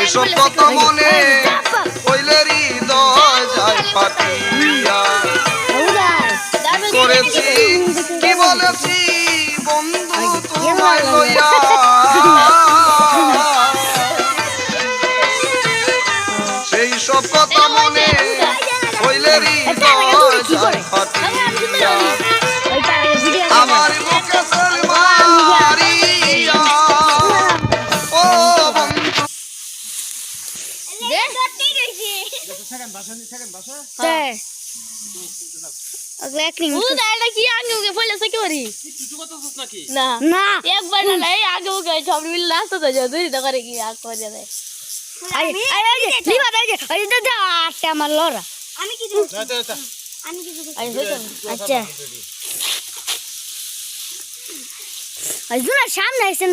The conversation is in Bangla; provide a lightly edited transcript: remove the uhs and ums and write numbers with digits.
সব কথা মনে হইলে হৃদয় যায় ফাটিয়া করেছি কি বলেছি বন্ধু তোমায় লইয়া সেই সব কথা মনে হইলে হৃদয় যায় ফাটিয়া আমার বুকে মারিয়া ও বন্ধু একবার না আগে ওকে সব মিল রাস্তা তো দুই করে কি আগ করে দেয় আমার লড়া আচ্ছা সামনে আসছেন